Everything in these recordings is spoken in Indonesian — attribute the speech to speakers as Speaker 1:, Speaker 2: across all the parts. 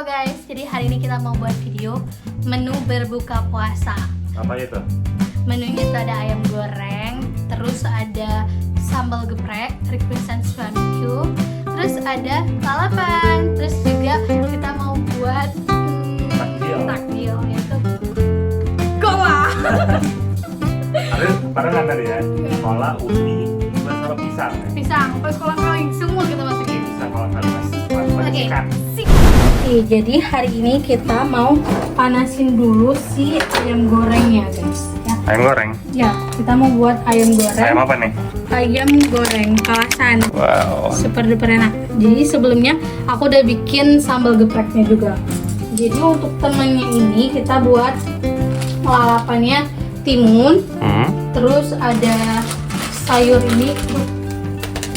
Speaker 1: guys, jadi hari ini kita mau buat video menu berbuka puasa.
Speaker 2: Apa itu?
Speaker 1: Menunya itu ada ayam goreng, terus ada sambal geprek, requestan suamiku, terus ada lalapan, terus juga kita mau buat takjil yaitu gola.
Speaker 2: Ada barengan tadi ya? Kola, ubi, sama pisang ya?
Speaker 1: Pisang, terus kolang-kaling semua kita masukin.
Speaker 2: Pisang, kolang-kaling
Speaker 1: Oke,
Speaker 2: ikan.
Speaker 1: jadi hari ini kita mau panasin dulu si ayam gorengnya guys ya.
Speaker 2: Ayam goreng?
Speaker 1: Ya, kita mau buat ayam goreng.
Speaker 2: Ayam apa nih?
Speaker 1: Ayam goreng kalasan.
Speaker 2: Wow.
Speaker 1: Super duper enak. Jadi sebelumnya aku udah bikin sambal gepreknya juga. Jadi untuk temennya ini kita buat lalapannya timun. Terus ada sayur ini.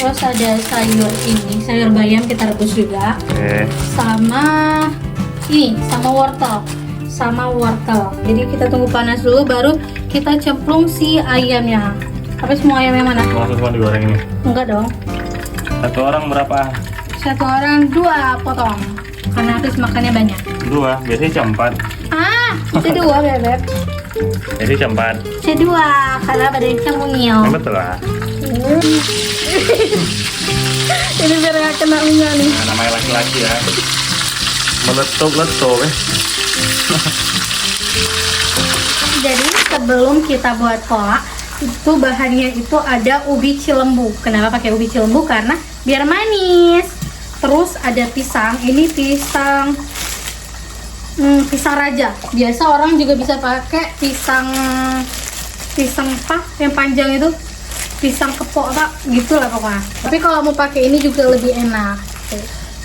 Speaker 1: Terus ada sayur ini, sayur bayam kita rebus juga. Sama ini, sama wortel. Jadi kita tunggu panas dulu, baru kita cemplung si ayamnya. Tapi semua ayam yang mana?
Speaker 2: Langsung semua digoreng ini?
Speaker 1: Enggak dong.
Speaker 2: Satu orang berapa?
Speaker 1: Satu orang 2 potong. Karena habis makannya banyak.
Speaker 2: 2, biasanya jam 4.
Speaker 1: Bisa 2 bebek.
Speaker 2: Jadi jam 4.
Speaker 1: Bisa 2 karena badannya mungil.
Speaker 2: Betul lah.
Speaker 1: Ini biar gak kena minyak nih.
Speaker 2: Nah, namanya laki-laki ya. Meletup-letup ya.
Speaker 1: Jadi sebelum kita buat kolak, itu bahannya itu ada ubi cilembu. Kenapa pakai ubi cilembu? Karena biar manis. Terus ada pisang. Ini pisang raja. Biasa orang juga bisa pakai pisang apa yang panjang itu, pisang kepok tak gitulah pokoknya. Tapi kalau mau pakai ini juga lebih enak.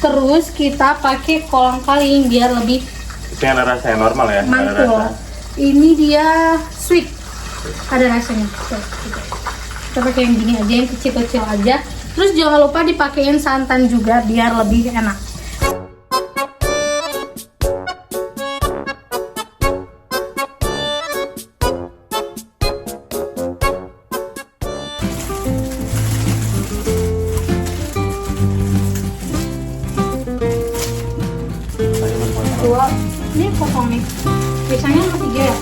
Speaker 1: Terus kita pakai kolang-kaling biar lebih
Speaker 2: Itu yang ada rasa yang normal ya? Ada
Speaker 1: mantul.
Speaker 2: rasa.
Speaker 1: Ini dia sweet, ada rasanya. Kita pakai yang gini aja, yang kecil-kecil aja. Terus jangan lupa dipakein santan juga biar lebih enak. Dua, ini potong nih. Biasanya sama 3 ya?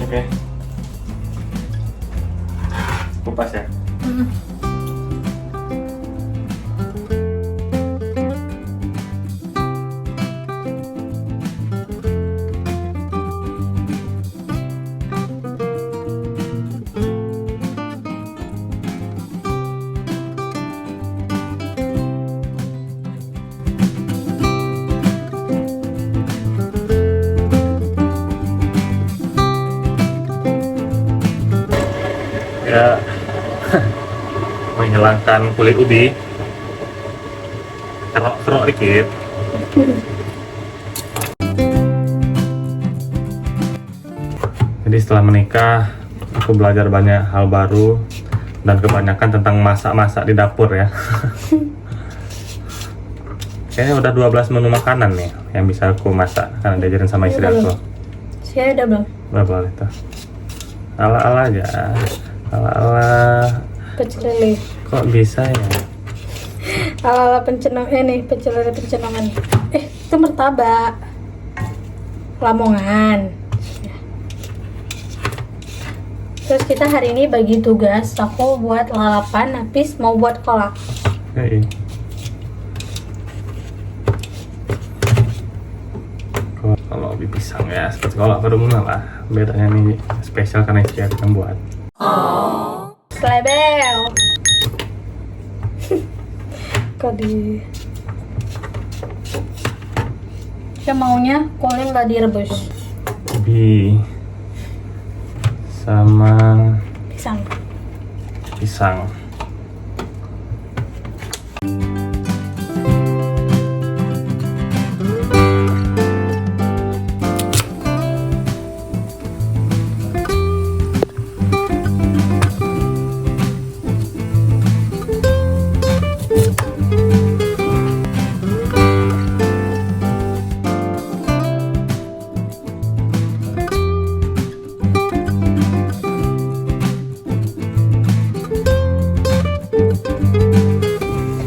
Speaker 2: Oke. Kupas ya? Ya, menghilangkan kulit ubi, kerok dikit. Jadi setelah menikah, aku belajar banyak hal baru dan kebanyakan tentang masak-masak di dapur ya. Kayaknya udah 12 menu makanan nih yang bisa aku masak karena diajarin sama istri aku.
Speaker 1: Saya ada belum?
Speaker 2: Berapa itu? Ala-ala aja. Ala-ala
Speaker 1: Pecel lele.
Speaker 2: kok bisa ya?
Speaker 1: Ala-ala pencenong nih, pecel lele pencenongan. Itu martabak. Lamongan. Terus kita hari ini bagi tugas, aku buat lalapan, Napis mau buat kolak.
Speaker 2: Oke. Kalau ubi pisang ya, seperti kolak pada umumnya lah. Bedanya ini spesial karena istri aku yang buat.
Speaker 1: Slebel. Kok di... Saya maunya kolnya nggak direbus.
Speaker 2: Ubi sama pisang.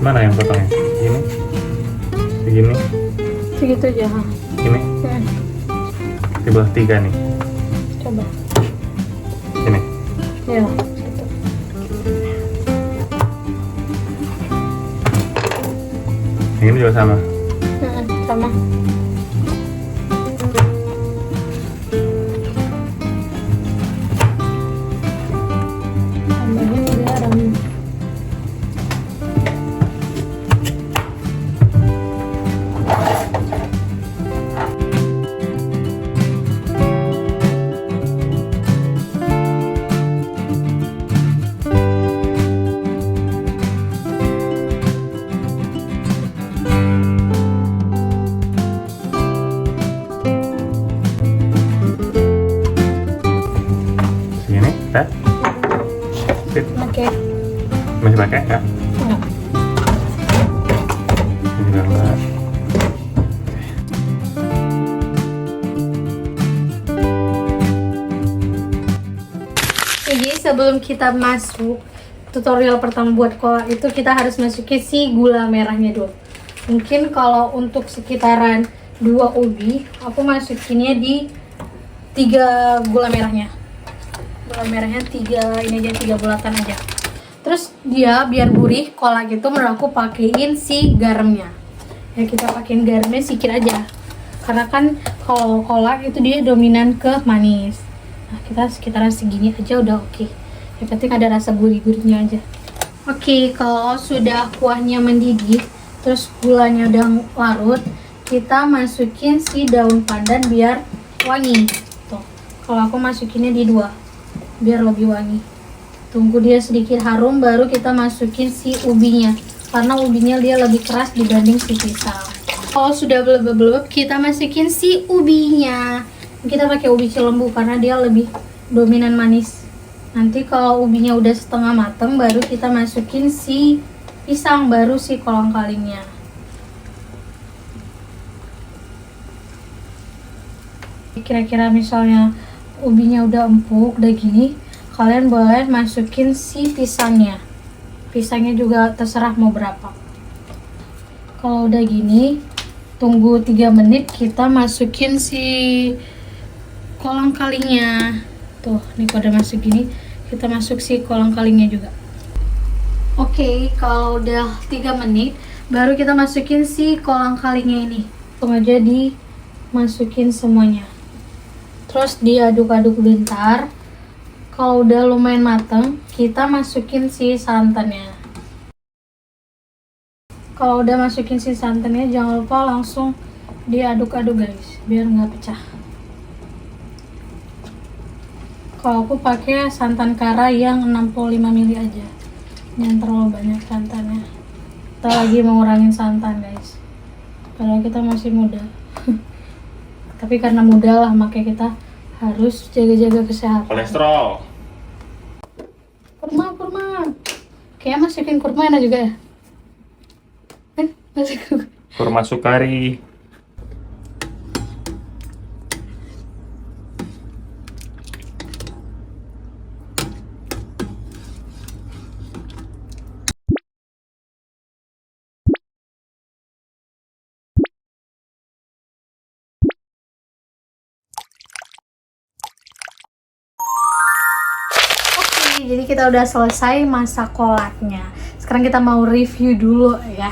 Speaker 2: Mana yang potongnya? Segini? Segini?
Speaker 1: Segitu aja. Ha.
Speaker 2: Ini? Di bawah 3 nih.
Speaker 1: Coba.
Speaker 2: Ini.
Speaker 1: Ya. Gitu.
Speaker 2: Yang ini juga sama.
Speaker 1: Sama. Tambahin garam.
Speaker 2: Segini, Teh. Sip.
Speaker 1: Oke.
Speaker 2: Masih pakai ya?
Speaker 1: Enggak.
Speaker 2: Ini juga enggak.
Speaker 1: Jadi sebelum kita masuk tutorial pertama buat kolak itu kita harus masukin si gula merahnya dulu. Mungkin kalau untuk sekitaran 2 ubi, aku masukinnya di 3 gula merahnya. Gula merahnya 3, ini aja 3 bulatan aja. Terus dia biar gurih kolak itu menurut aku pakein si garamnya. Ya kita pakein garamnya sedikit aja. Karena kan kalau kolak itu dia dominan ke manis. Nah, kita sekitaran segini aja udah oke. Yang penting ada rasa gurih-gurihnya aja. Oke, kalau sudah kuahnya mendidih, terus gulanya udah larut, kita masukin si daun pandan biar wangi. Tuh, kalau aku masukinnya di 2, biar lebih wangi. Tunggu dia sedikit harum, baru kita masukin si ubinya. Karena ubinya dia lebih keras dibanding si pisang. Kalau sudah belebeb, kita masukin si ubinya. Kita pakai ubi cilembu karena dia lebih dominan manis. Nanti kalau ubinya udah setengah mateng, baru kita masukin si pisang, baru si kolang-kalingnya. Kira-kira misalnya ubinya udah empuk, udah gini, kalian boleh masukin si pisangnya. Pisangnya juga terserah mau berapa. Kalau udah gini, tunggu 3 menit, kita masukin si kolang-kalingnya. Tuh, nih kalau udah masuk gini, kita masuk si kolang-kalingnya juga. Oke, kalau udah 3 menit, baru kita masukin si kolang-kalingnya ini. Langsung aja dimasukin semuanya. Terus diaduk-aduk bentar. Kalau udah lumayan mateng, kita masukin si santannya. Kalau udah masukin si santannya, jangan lupa langsung diaduk-aduk guys, biar nggak pecah. Kalau aku pakai santan kara yang 65 ml aja, jangan terlalu banyak santannya. Kita lagi mengurangin santan guys, padahal kita masih muda. Tapi karena muda lah, makanya kita harus jaga-jaga kesehatan.
Speaker 2: Kolesterol.
Speaker 1: Kurma. Kayaknya masukin kurma enak juga ya. Masukin
Speaker 2: Kurma sukari.
Speaker 1: Jadi kita udah selesai masak kolaknya. Sekarang kita mau review dulu ya.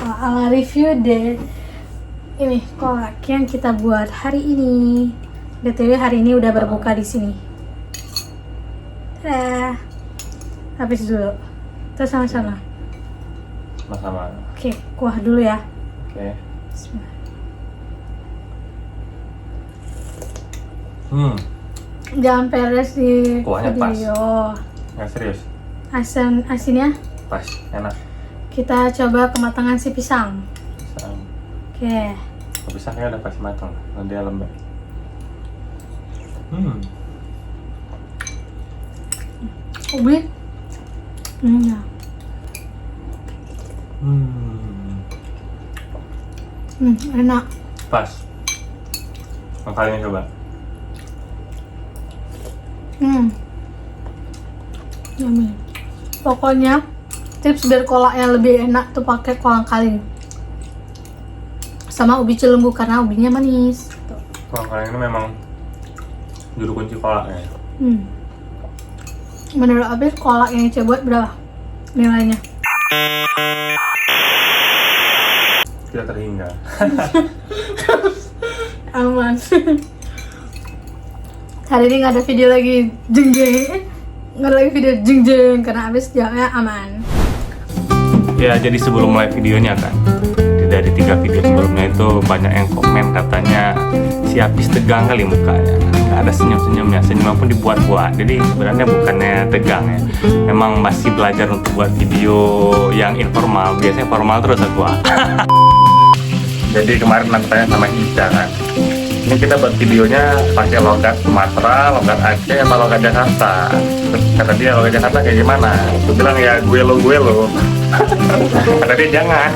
Speaker 1: Ala review deh. Ini kolak yang kita buat hari ini. BTW hari ini udah berbuka di sini. Dadah. Habis dulu. Terus sama-sama.
Speaker 2: Sama-sama.
Speaker 1: Oke, kuah dulu ya.
Speaker 2: Oke.
Speaker 1: Bismillah. Jangan peres di
Speaker 2: Kuahnya
Speaker 1: video.
Speaker 2: Nggak serius.
Speaker 1: Asinnya
Speaker 2: Pas, enak.
Speaker 1: kita coba kematangan si pisang.
Speaker 2: Pisang.
Speaker 1: Oke.
Speaker 2: Pisangnya udah pasti matang, nanti dia lembek.
Speaker 1: Ubi. Ya. Enak.
Speaker 2: Pas. Makanya coba.
Speaker 1: Yummy. Pokoknya tips biar kolaknya lebih enak tuh pakai kolang kaling sama ubi cilembu karena ubinya manis.
Speaker 2: Kolang kaling ini memang juru kunci kolaknya.
Speaker 1: Menurut Abis kolak yang Ica buat berapa nilainya?
Speaker 2: Tidak terhingga.
Speaker 1: Aman. Hari ini nggak ada video lagi jeng jeng, nggak ada lagi video jeng jeng karena Abis jawabnya aman.
Speaker 2: Ya, jadi sebelum mulai videonya kan, dari 3 video sebelumnya itu banyak yang komen katanya si Apis tegang kali mukanya, nggak ada senyum-senyumnya, senyumnya pun dibuat-buat. Jadi sebenarnya bukannya tegang ya, memang masih belajar untuk buat video yang informal. Biasanya formal terus aku. Jadi kemarin aku tanya sama Ica kan, ini kita buat videonya pakai logat Sumatera, logat Aceh, atau logat Jakarta. Terus kata dia logat Jakarta kayak gimana? Aku bilang ya gue lo. Kata dia jangan.